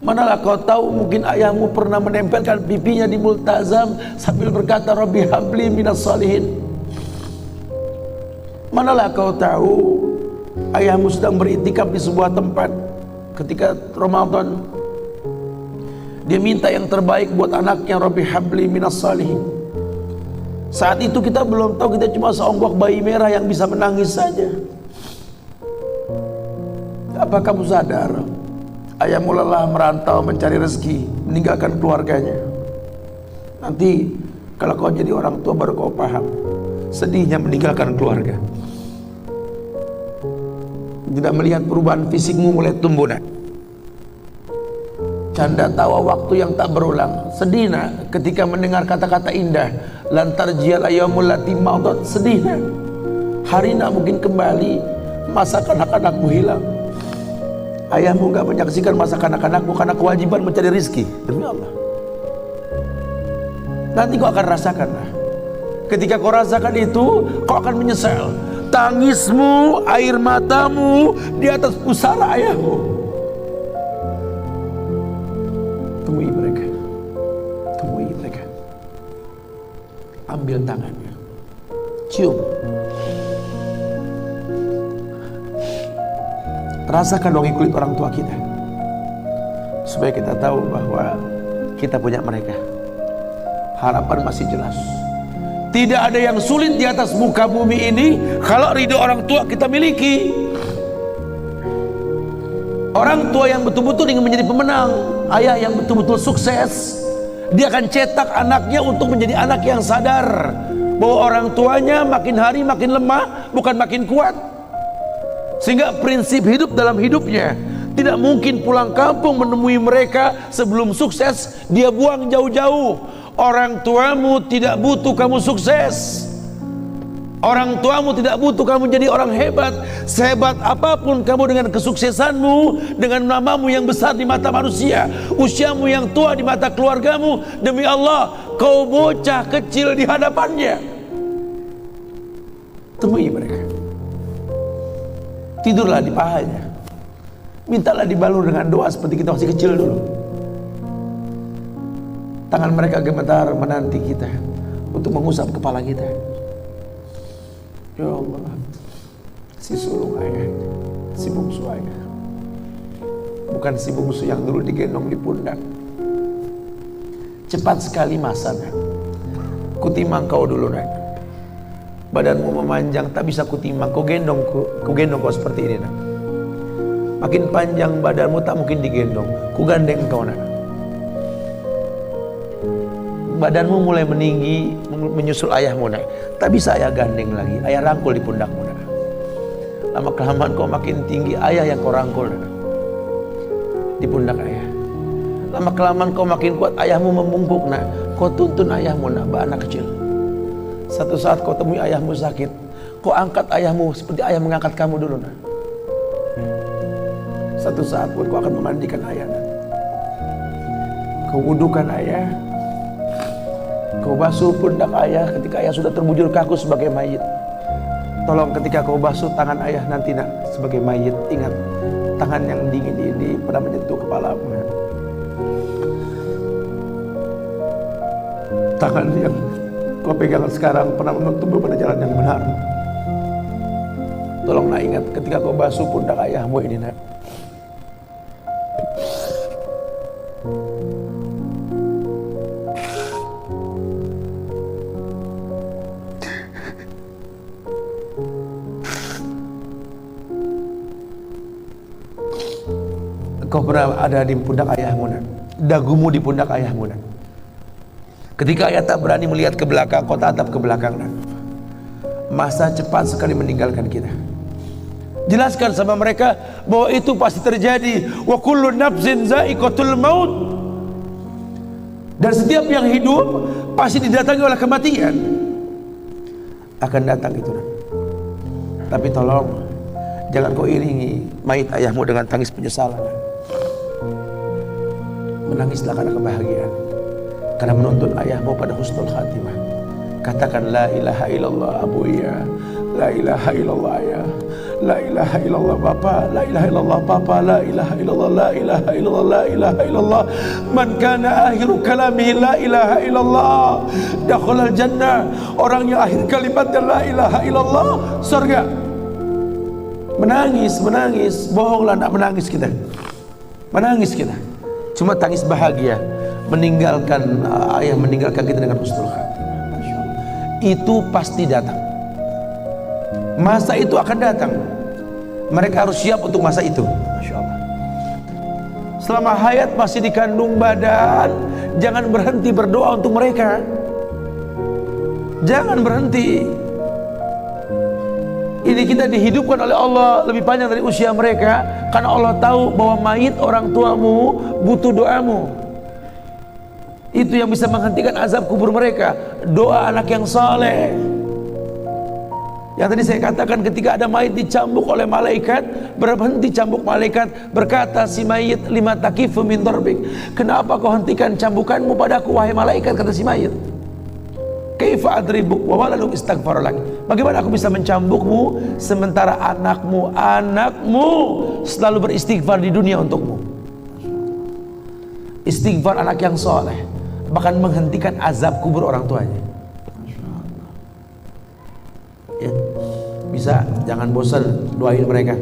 Manalah kau tahu mungkin ayahmu pernah menempelkan pipinya di multazam sambil berkata Rabbi habli minas salihin. Manalah kau tahu ayahmu sedang beriktikaf di sebuah tempat ketika Ramadan, dia minta yang terbaik buat anaknya, Rabbi habli minas salihin. Saat itu kita belum tahu, kita cuma seonggok bayi merah yang bisa menangis saja. Apa kamu sadar ayahmu lelah merantau mencari rezeki, meninggalkan keluarganya? Nanti kalau kau jadi orang tua baru kau paham sedihnya meninggalkan keluarga. Tidak melihat perubahan fisikmu mulai tumbuh nak. Canda tawa waktu yang tak berulang. Sedih nak ketika mendengar kata-kata indah, lantar jial ayyamul lati maudat. Sedih nak, hari nak mungkin kembali, masa kanak-kanakmu hilang. Ayahmu gak menyaksikan masa kanak-kanakmu karena kewajiban mencari rizki. Demi Allah, nanti kau akan rasakan lah. Ketika kau rasakan itu, kau akan menyesal. Tangismu, air matamu di atas pusara ayahmu. Temui mereka, temui mereka, ambil tangannya, cium, rasakan dong kulit orang tua kita, supaya kita tahu bahwa kita punya mereka. Harapan masih jelas. Tidak ada yang sulit di atas muka bumi ini kalau ridho orang tua kita miliki. Orang tua yang betul-betul ingin menjadi pemenang, ayah yang betul-betul sukses, dia akan cetak anaknya untuk menjadi anak yang sadar bahwa orang tuanya makin hari makin lemah, bukan makin kuat. Sehingga prinsip hidup dalam hidupnya, tidak mungkin pulang kampung menemui mereka sebelum sukses, dia buang jauh-jauh. Orang tuamu tidak butuh kamu sukses. Orang tuamu tidak butuh kamu jadi orang hebat. Sehebat apapun kamu dengan kesuksesanmu, dengan namamu yang besar di mata manusia, usiamu yang tua di mata keluargamu, demi Allah kau bocah kecil di hadapannya. Temui mereka, tidurlah di pahanya, mintalah dibalur dengan doa seperti kita masih kecil dulu. Tangan mereka gemetar menanti kita untuk mengusap kepala kita. Ya Allah, si sulung ayah, si bungsu ayah, bukan si bungsu yang dulu digendong di pundak. Cepat sekali masa nak, kutimang kau dulu nak. Badanmu memanjang tak bisa kutimang, kau gendong kau seperti ini nak. Makin panjang badanmu tak mungkin digendong, ku gandeng kau nak. Badanmu mulai meninggi menyusul ayahmu nak, tak bisa ayah gandeng lagi, ayah rangkul di pundakmu nak. Lama kelamaan kau makin tinggi, ayah yang kau rangkul nak, di pundak ayah. Lama kelamaan kau makin kuat, ayahmu membungkuk nak, kau tuntun ayahmu nak, anak kecil. Satu saat kau temui ayahmu sakit, kau angkat ayahmu seperti ayah mengangkat kamu dulu nak. Satu saat pun kau akan memandikan ayah nak. Kau wudukan ayah, kau basuh pundak ayah ketika ayah sudah terbujur kaku sebagai mayit. Tolong ketika kau basuh tangan ayah nanti nak sebagai mayit, ingat tangan yang dingin ini pernah menyentuh kepalamu. Tangan yang kau pegang sekarang pernah menuntunmu pada jalan yang benar. Tolong nak ingat ketika kau basuh pundak ayahmu ini nak. Kau pernah ada di pundak ayahmu nak, dagumu di pundak ayahmu nak. Ketika ayah tak berani melihat ke belakang, kau tatap ke belakang nak. Masa cepat sekali meninggalkan kita. Jelaskan sama mereka bahwa itu pasti terjadi. Wa kullu nafsin za'iqatul maut. Dan setiap yang hidup pasti didatangi oleh kematian. Akan datang itu nak. Tapi tolong jangan kau iringi mayit ayahmu dengan tangis penyesalan. Menangislah karena kebahagiaan, karena menuntun ayahmu pada husnul khatimah. Katakan la ilaha illallah abuya, la ilaha illallah ayah, La ilaha illallah Bapa, la ilaha illallah Bapa, la ilaha illallah, la ilaha illallah, la ilaha illallah. Man kana akhiru kalamihi la ilaha illallah dakhalal jannah. Orang yang akhir kalimatnya la ilaha illallah, surga. Menangis, menangis, bohonglah, nak menangis kita. Menangis kita. Cuma tangis bahagia meninggalkan ayah, meninggalkan kita dengan husnul khatimah. Itu pasti datang. Masa itu akan datang. Mereka harus siap untuk masa itu. Masya Allah. Selama hayat masih dikandung badan, jangan berhenti berdoa untuk mereka. Jangan berhenti. Ini kita dihidupkan oleh Allah lebih panjang dari usia mereka, karena Allah tahu bahwa mayit orang tuamu butuh doamu. Itu yang bisa menghentikan azab kubur mereka. Doa anak yang saleh. Yang tadi saya katakan, ketika ada mayit dicambuk oleh malaikat, berhenti cambuk malaikat, berkata si mayit, lima takifu min darbik, kenapa kau hentikan cambukanmu padaku wahai malaikat, kata si mayit. Kaifa adribuk wa waladuk istaghfar lak. Bagaimana aku bisa mencambukmu sementara anakmu selalu beristighfar di dunia untukmu. Istighfar anak yang soleh bahkan menghentikan azab kubur orang tuanya. Ya. Bisa, jangan bosan doain mereka.